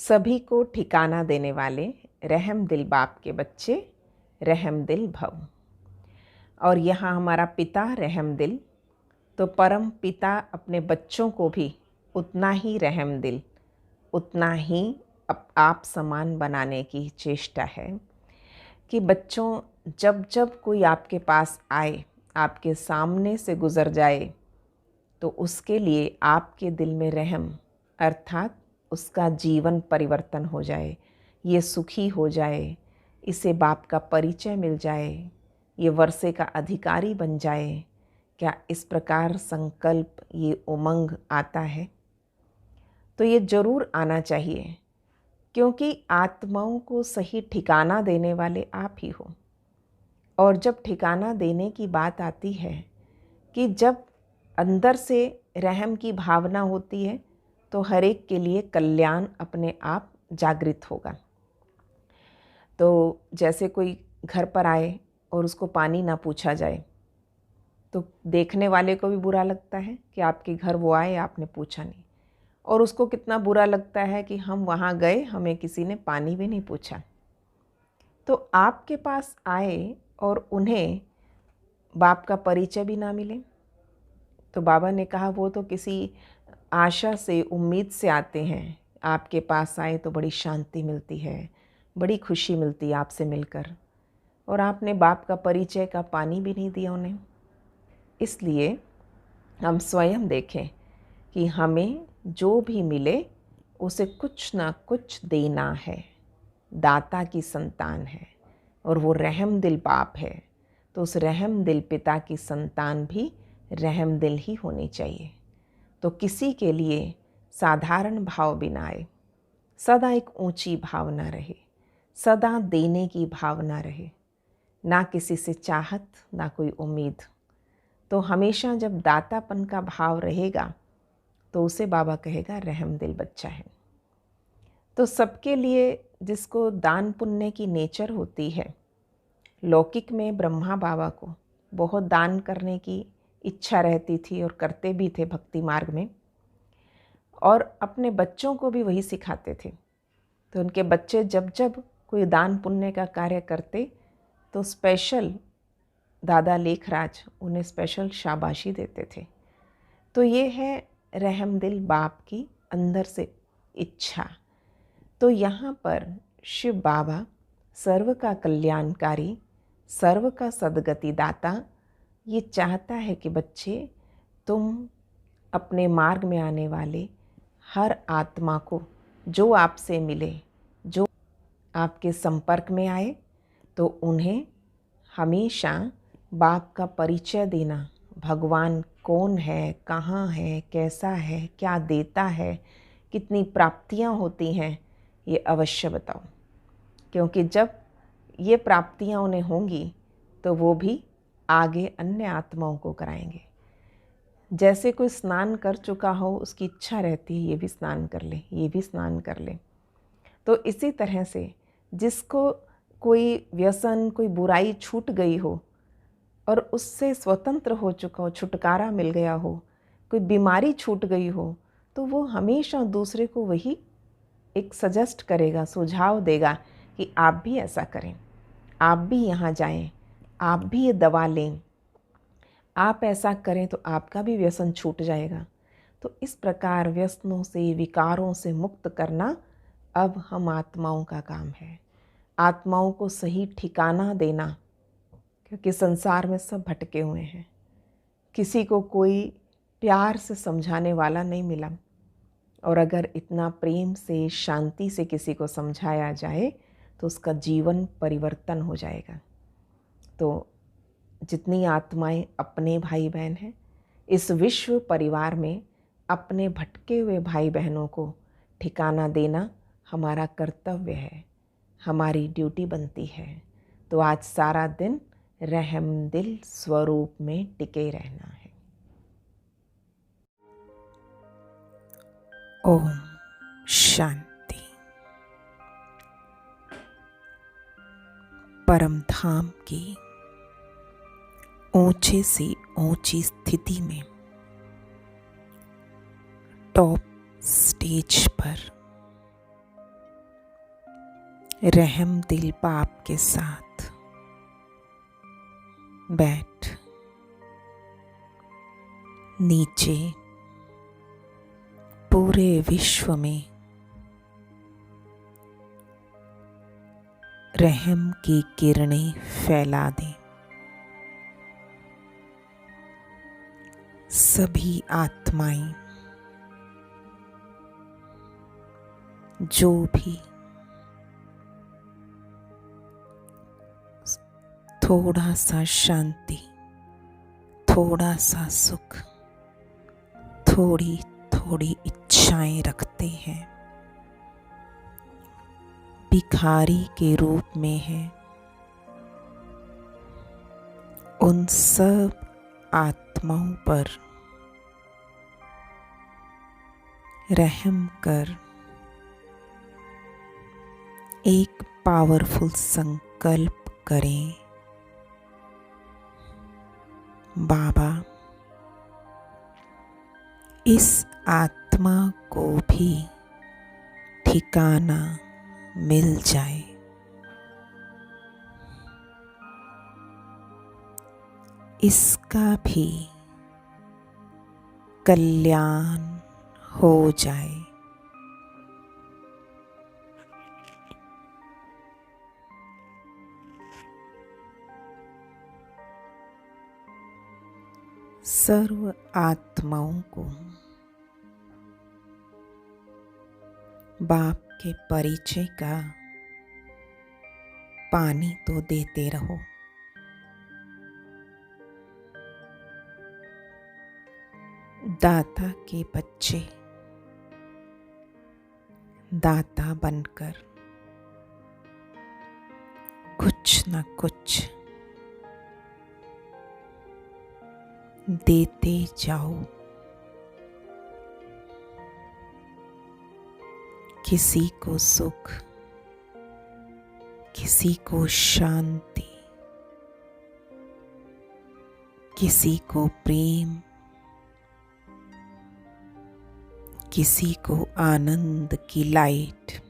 सभी को ठिकाना देने वाले रहम दिल बाप के बच्चे रहम दिल भव। और यहाँ हमारा पिता रहम दिल, तो परम पिता अपने बच्चों को भी उतना ही रहम दिल, उतना ही आप समान बनाने की चेष्टा है कि बच्चों जब जब कोई आपके पास आए, आपके सामने से गुज़र जाए, तो उसके लिए आपके दिल में रहम अर्थात उसका जीवन परिवर्तन हो जाए, ये सुखी हो जाए, इसे बाप का परिचय मिल जाए, ये वर्षे का अधिकारी बन जाए। क्या इस प्रकार संकल्प, ये उमंग आता है? तो ये ज़रूर आना चाहिए, क्योंकि आत्माओं को सही ठिकाना देने वाले आप ही हो। और जब ठिकाना देने की बात आती है कि जब अंदर से रहम की भावना होती है, तो हर एक के लिए कल्याण अपने आप जागृत होगा। तो जैसे कोई घर पर आए और उसको पानी ना पूछा जाए, तो देखने वाले को भी बुरा लगता है कि आपके घर वो आए, आपने पूछा नहीं। और उसको कितना बुरा लगता है कि हम वहाँ गए, हमें किसी ने पानी भी नहीं पूछा। तो आपके पास आए और उन्हें बाप का परिचय भी ना मिले, तो बाबा ने कहा वो तो किसी आशा से, उम्मीद से आते हैं। आपके पास आए तो बड़ी शांति मिलती है, बड़ी खुशी मिलती है आपसे मिलकर, और आपने बाप का परिचय का पानी भी नहीं दिया उन्हें। इसलिए हम स्वयं देखें कि हमें जो भी मिले उसे कुछ ना कुछ देना है। दाता की संतान है और वो रहम दिल बाप है, तो उस रहम दिल पिता की संतान भी रहम दिल ही होनी चाहिए। तो किसी के लिए साधारण भाव भी ना आए, सदा एक ऊंची भावना रहे, सदा देने की भावना रहे, ना किसी से चाहत, ना कोई उम्मीद। तो हमेशा जब दातापन का भाव रहेगा, तो उसे बाबा कहेगा रहम दिल बच्चा है। तो सबके लिए जिसको दान पुण्य की नेचर होती है, लौकिक में ब्रह्मा बाबा को बहुत दान करने की इच्छा रहती थी और करते भी थे भक्ति मार्ग में, और अपने बच्चों को भी वही सिखाते थे। तो उनके बच्चे जब जब कोई दान पुण्य का कार्य करते, तो स्पेशल दादा लेखराज उन्हें स्पेशल शाबाशी देते थे। तो ये है रहम दिल बाप की अंदर से इच्छा। तो यहाँ पर शिव बाबा सर्व का कल्याणकारी, सर्व का सद्गति दाता, ये चाहता है कि बच्चे तुम अपने मार्ग में आने वाले हर आत्मा को, जो आपसे मिले, जो आपके संपर्क में आए, तो उन्हें हमेशा बाप का परिचय देना। भगवान कौन है, कहाँ है, कैसा है, क्या देता है, कितनी प्राप्तियाँ होती हैं, ये अवश्य बताओ। क्योंकि जब ये प्राप्तियाँ उन्हें होंगी, तो वो भी आगे अन्य आत्माओं को कराएंगे। जैसे कोई स्नान कर चुका हो, उसकी इच्छा रहती है ये भी स्नान कर ले, ये भी स्नान कर ले। तो इसी तरह से जिसको कोई व्यसन, कोई बुराई छूट गई हो और उससे स्वतंत्र हो चुका हो, छुटकारा मिल गया हो, कोई बीमारी छूट गई हो, तो वो हमेशा दूसरे को वही एक सजेस्ट करेगा, सुझाव देगा कि आप भी ऐसा करें, आप भी यहाँ जाएं, आप भी ये दवा लें, आप ऐसा करें तो आपका भी व्यसन छूट जाएगा। तो इस प्रकार व्यसनों से, विकारों से मुक्त करना अब हम आत्माओं का काम है। आत्माओं को सही ठिकाना देना, क्योंकि संसार में सब भटके हुए हैं, किसी को कोई प्यार से समझाने वाला नहीं मिला। और अगर इतना प्रेम से, शांति से किसी को समझाया जाए, तो उसका जीवन परिवर्तन हो जाएगा। तो जितनी आत्माएं अपने भाई बहन हैं, इस विश्व परिवार में अपने भटके हुए भाई बहनों को ठिकाना देना हमारा कर्तव्य है, हमारी ड्यूटी बनती है। तो आज सारा दिन रहम दिल स्वरूप में टिके रहना है। ओम शांति। परम धाम की ऊंचे से ऊंची स्थिति में, टॉप स्टेज पर रहम दिल बाप के साथ बैठ नीचे पूरे विश्व में रहम की किरणें फैला दें। सभी आत्माएं जो भी थोड़ा सा शांति, थोड़ा सा सुख, थोड़ी थोड़ी इच्छाएं रखते हैं, भिखारी के रूप में है, उन सब आत्माओं पर रहम कर एक पावरफुल संकल्प करें। बाबा, इस आत्मा को भी ठिकाना मिल जाए। इसका भी कल्याण हो जाए। सर्व आत्माओं को बाप के परिचय का पानी तो देते रहो। दाता के बच्चे दाता बनकर कुछ न कुछ देते जाओ। किसी को सुख, किसी को शांति, किसी को प्रेम, किसी को आनंद की लाइट।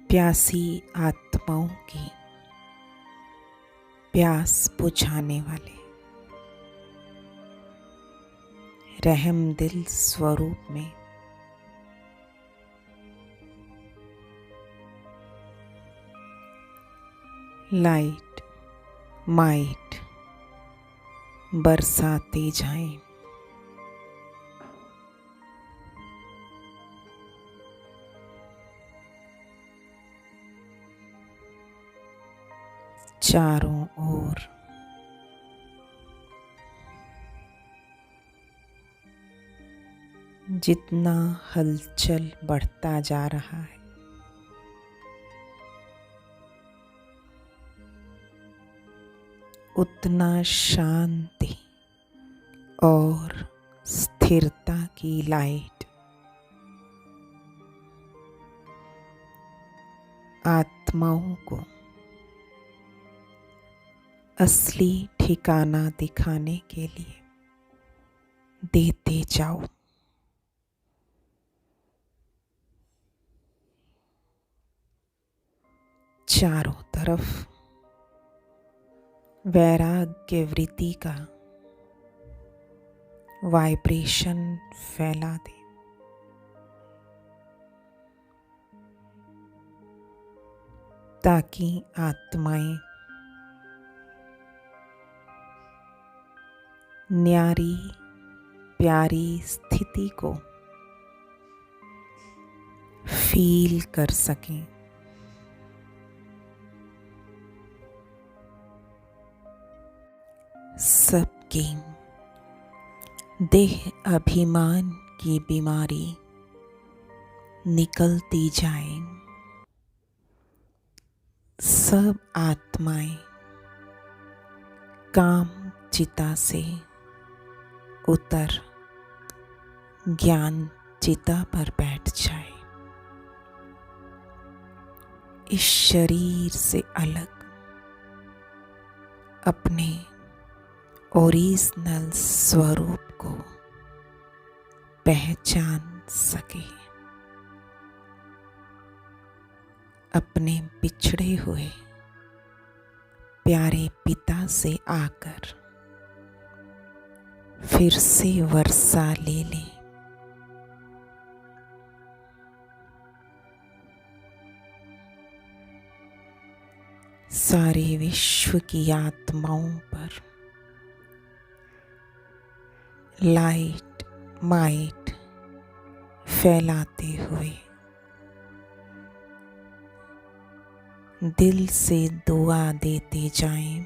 प्यासी आत्माओं की प्यास बुझाने वाले रहम दिल स्वरूप में लाइट माइट बरसाते जाएं। चारों ओर जितना हलचल बढ़ता जा रहा है, उतना शांति और स्थिरता की लाइट आत्माओं को असली ठिकाना दिखाने के लिए देते जाओ। चारों तरफ वैराग्य वृत्ति का वाइब्रेशन फैला दे। ताकि आत्माएं न्यारी प्यारी स्थिति को फील कर सकें। सबकी देह अभिमान की बीमारी निकलती जाए। सब आत्माएं काम चिता से उतर ज्ञान चिता पर बैठ जाए। इस शरीर से अलग अपने ओरिजिनल स्वरूप को पहचान सके, अपने बिछड़े हुए प्यारे पिता से आकर फिर से वर्षा ले ले। सारे विश्व की आत्माओं पर लाइट माइट फैलाते हुए दिल से दुआ देते जाएं।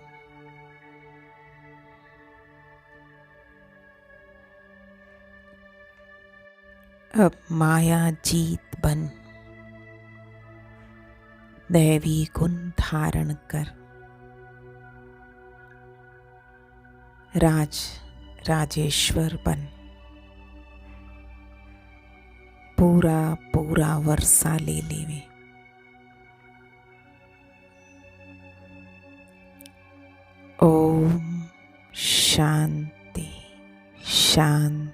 अब माया जीत बन दैवी गुण धारण कर राजेश्वर बन, पूरा पूरा वर्षा ले लेवे। ओम शांति शांति।